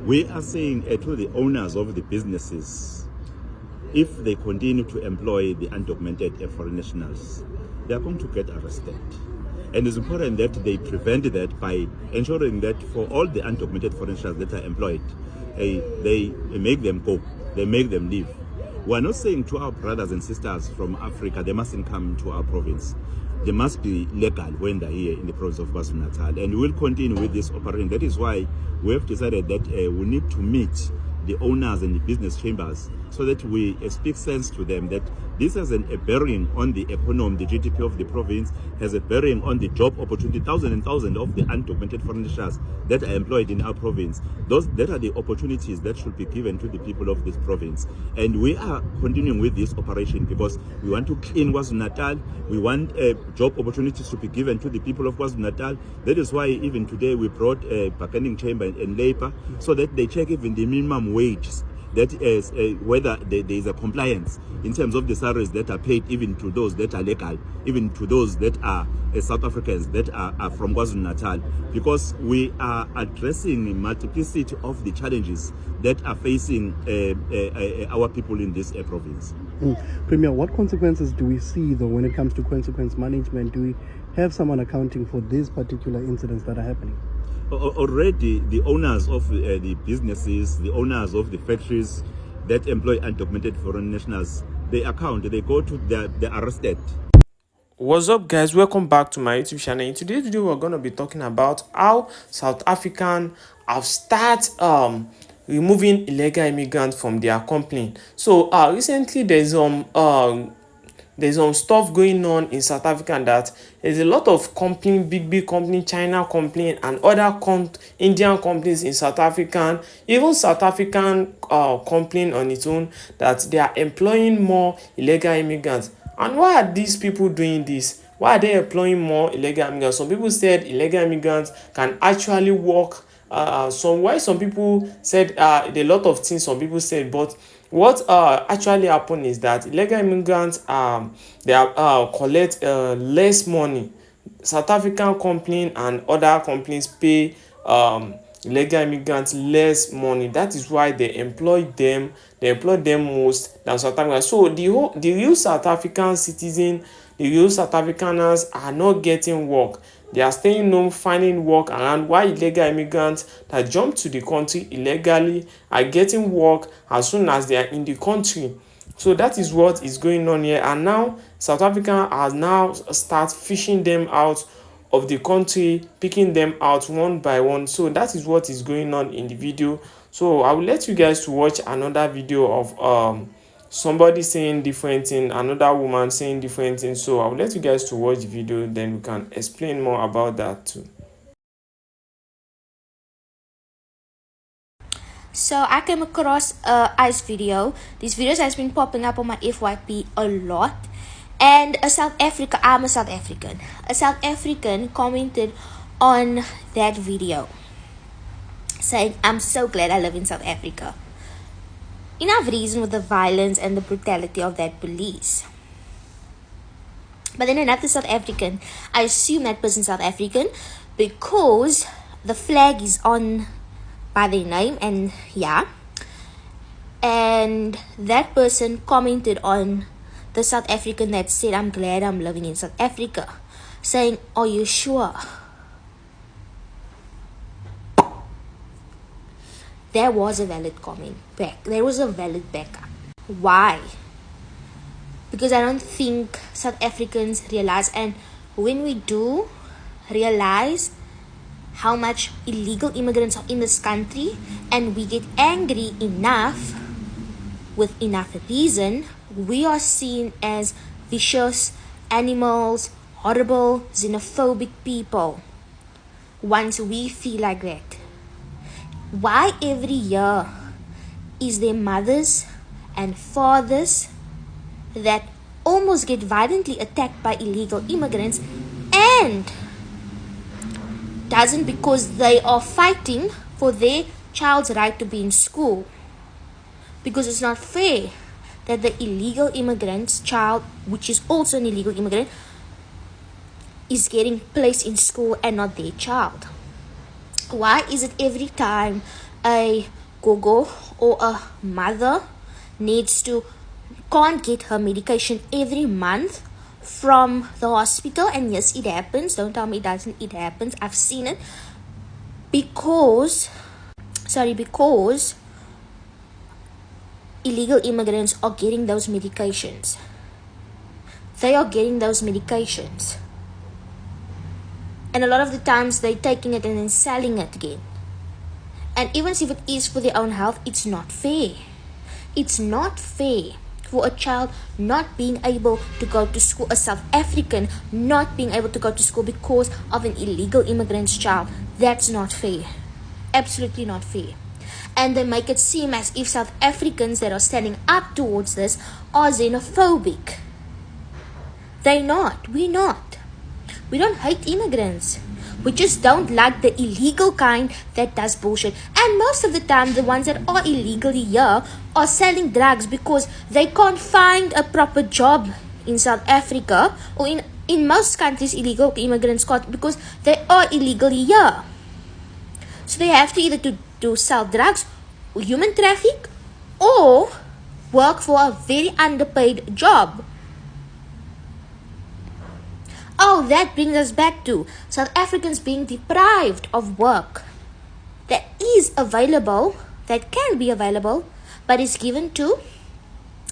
We are saying to the owners of the businesses, if they continue to employ the undocumented foreign nationals, they are going to get arrested. And it's important that they prevent that by ensuring that for all the undocumented foreign nationals that are employed, they make them go, they make them leave. We are not saying to our brothers and sisters from Africa, they mustn't come to our province. They must be legal when they're here in the province of KwaZulu-Natal. And we will continue with this operation. That is why we have decided that we need to meet the owners and the business chambers so that we speak sense to them that this has a bearing on the economy, the GDP of the province, has a bearing on the job opportunity. Thousands and thousands of the undocumented foreign nationals that are employed in our province. That are the opportunities that should be given to the people of this province. And we are continuing with this operation because we want to clean KwaZulu-Natal. We want job opportunities to be given to the people of KwaZulu-Natal. That is why even today we brought a bargaining chamber and labor so that they check even the minimum wages, that is whether there is a compliance in terms of the salaries that are paid even to those that are legal, even to those that are South Africans that are from KwaZulu-Natal, because we are addressing the multiplicity of the challenges that are facing our people in this province. Premier, what consequences do we see though when it comes to consequence management? Do we have someone accounting for these particular incidents that are happening? Already the owners of the businesses, the owners of the factories that employ undocumented foreign nationals, they account, they go to, they're arrested. What's up, guys? Welcome back to my YouTube channel. In today's video, we're going to be talking about how South African have started removing illegal immigrants from their company. So recently there's some stuff going on in South Africa that there's a lot of company, big company, China company, and other Indian companies in South Africa, even South African company on its own, that they are employing more illegal immigrants. And why are these people doing this? Why are they employing more illegal immigrants? Some people said illegal immigrants can actually work. Some people said a lot of things. Some people said, but what actually happened is that illegal immigrants they collect less money. South African company and other companies pay illegal immigrants less money. That is why they employ them. They employ them most than South Africans. So the real South African citizen, the real South Africaners are not getting work. They are staying home, finding work around, while illegal immigrants that jump to the country illegally are getting work as soon as they are in the country. So that is what is going on here. And now South Africa has now start fishing them out of the country, picking them out one by one. So that is what is going on in the video. So I will let you guys to watch another video of somebody saying different thing, another woman saying different things. So I'll let you guys to watch the video, then we can explain more about that too. So I came across ICE video. This video has been popping up on my FYP a lot. And I'm a South African. A South African commented on that video saying, "I'm so glad I live in South Africa. Enough reason with the violence and the brutality of that police." But then another South African, I assume that person South African because the flag is on by their name, and yeah. And that person commented on the South African that said, "I'm glad I'm living in South Africa," saying, "Are you sure?" There was a valid comment back. There was a valid backup. Why? Because I don't think South Africans realize, and when we do realize how much illegal immigrants are in this country, and we get angry enough with enough reason, we are seen as vicious animals, horrible, xenophobic people. Once we feel like that, why every year is there mothers and fathers that almost get violently attacked by illegal immigrants, and doesn't because they are fighting for their child's right to be in school? Because it's not fair that the illegal immigrant's child, which is also an illegal immigrant, is getting placed in school and not their child. Why is it every time a gogo or a mother can't get her medication every month from the hospital, and yes, it happens, don't tell me it doesn't, it happens, I've seen it, because illegal immigrants are getting those medications. They are getting those medications, and a lot of the times they're taking it and then selling it again. And even if it is for their own health, it's not fair. It's not fair for a child not being able to go to school, a South African not being able to go to school because of an illegal immigrant's child. That's not fair. Absolutely not fair. And they make it seem as if South Africans that are standing up towards this are xenophobic. They're not. We're not. We don't hate immigrants. We just don't like the illegal kind that does bullshit. And most of the time, the ones that are illegally here are selling drugs because they can't find a proper job in South Africa, or in most countries, illegal immigrants can't, because they are illegally here. So they have to either to sell drugs, or human traffic, or work for a very underpaid job. Oh, that brings us back to South Africans being deprived of work that is available, that can be available, but is given to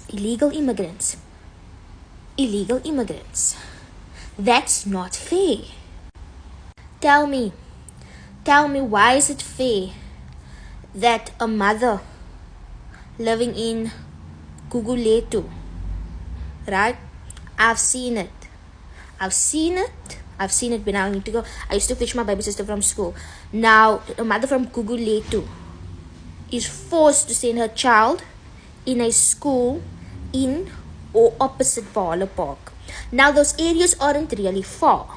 illegal immigrants. Illegal immigrants. That's not fair. Tell me, why is it fair that a mother living in Gugulethu, right? I've seen it when I need to go. I used to fetch my baby sister from school. Now, a mother from Gugulethu is forced to send her child in a school in or opposite Vaala Park. Now, those areas aren't really far.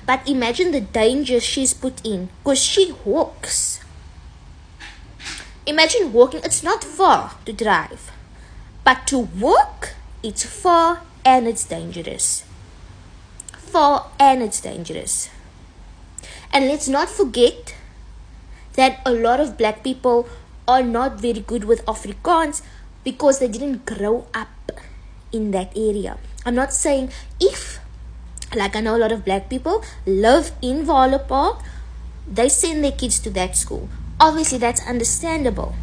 But imagine the danger she's put in, because she walks. Imagine walking. It's not far to drive. But to walk, it's far and it's dangerous. And let's not forget that a lot of black people are not very good with Afrikaans because they didn't grow up in that area. I'm not saying if, like I know a lot of black people live in Vaala Park, they send their kids to that school. Obviously, that's understandable.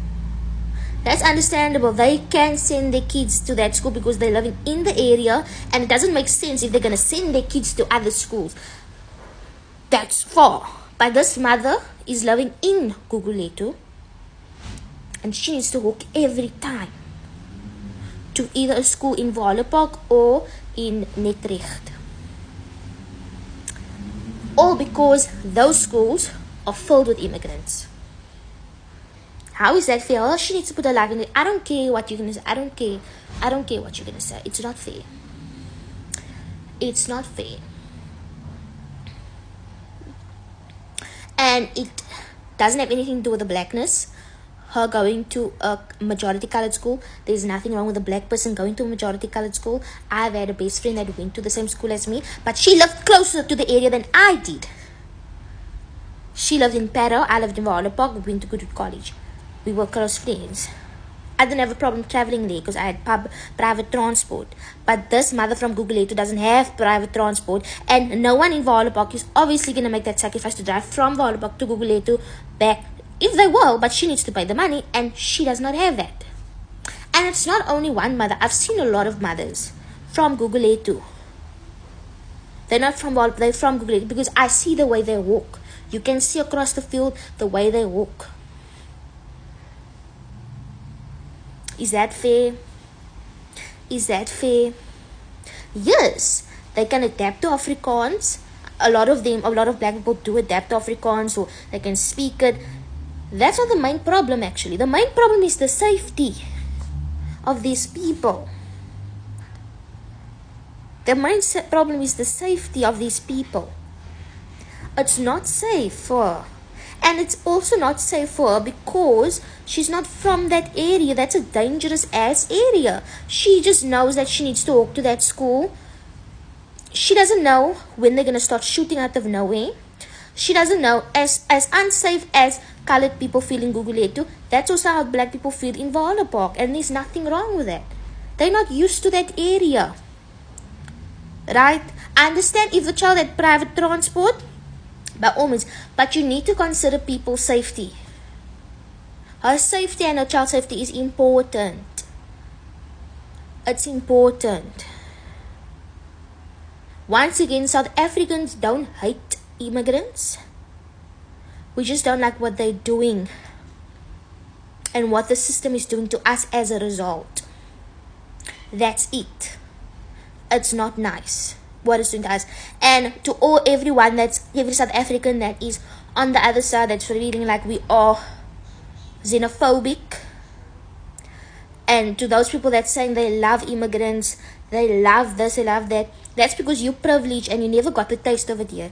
They can send their kids to that school because they're living in the area, and it doesn't make sense if they're going to send their kids to other schools. That's far. But this mother is living in Gugulethu, and she needs to walk every time to either a school in Vaala Park or in Netrecht. All because those schools are filled with immigrants. How is that fair? Oh, she needs to put her life in it. I don't care what you're going to say. I don't care what you're going to say. It's not fair. It's not fair. And it doesn't have anything to do with the blackness. Her going to a majority colored school. There's nothing wrong with a black person going to a majority colored school. I've had a best friend that went to the same school as me, but she lived closer to the area than I did. She lived in Para. I lived in Vaala Park. We went to good college. We were close friends. I didn't have a problem traveling there because I had private transport. But this mother from Gugulethu doesn't have private transport, and no one in Vaala Park is obviously going to make that sacrifice to drive from Vaala Park to Gugulethu back. If they will, but she needs to pay the money, and she does not have that. And it's not only one mother. I've seen a lot of mothers from Gugulethu. They're not from Vaala, they're from Gugulethu, because I see the way they walk. You can see across the field the way they walk. Is that fair? Is that fair? Yes, they can adapt to Afrikaans. A lot of black people do adapt to Afrikaans, or they can speak it. That's not the main problem, actually. The main problem is the safety of these people. The main problem is the safety of these people. It's not safe for her. And it's also not safe for her because she's not from that area. That's a dangerous ass area. She just knows that she needs to walk to that school. She doesn't know when they're going to start shooting out of nowhere. She doesn't know. As unsafe as colored people feel in Guguletu, that's also how black people feel in Valhalla Park, and there's nothing wrong with that. They're not used to that area. Right? I understand if the child had private transport, by all means, but you need to consider people's safety. Her safety and her child's safety is important. It's important. Once again, South Africans don't hate immigrants. We just don't like what they're doing and what the system is doing to us as a result. That's it. It's not nice what it's doing to us. And to everyone every South African that is on the other side that's feeling like we are xenophobic, and to those people that saying they love immigrants, they love this, they love that, that's because you're privileged and you never got the taste of it yet.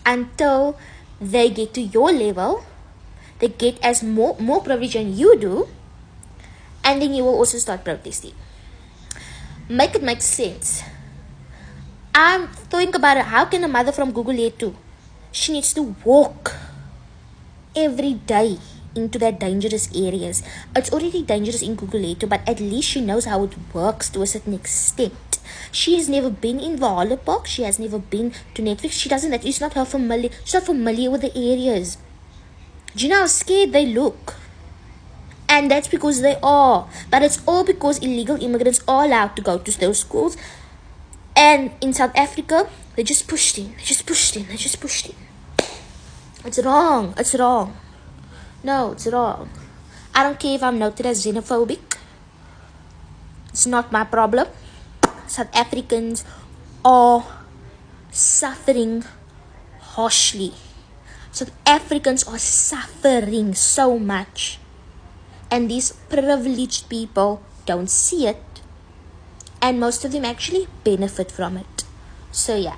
Until they get to your level, they get as more privilege than you do, and then you will also start protesting. Make it make sense. I'm thinking about it. How can a mother from Guguletu, she needs to walk every day into that dangerous areas. It's already dangerous in Guguletu, but at least she knows how it works to a certain extent. She has never been in Valhalla Park. She has never been to Netflix. She doesn't. It's not her familiar. She's not familiar with the areas. Do you know how scared they look? And that's because they are. But it's all because illegal immigrants are allowed to go to those schools. And in South Africa, they just pushed in. They just pushed in. They just pushed in. It's wrong. It's wrong. No, it's wrong. I don't care if I'm noted as xenophobic. It's not my problem. South Africans are suffering harshly. South Africans are suffering so much. And these privileged people don't see it. And most of them actually benefit from it. So yeah.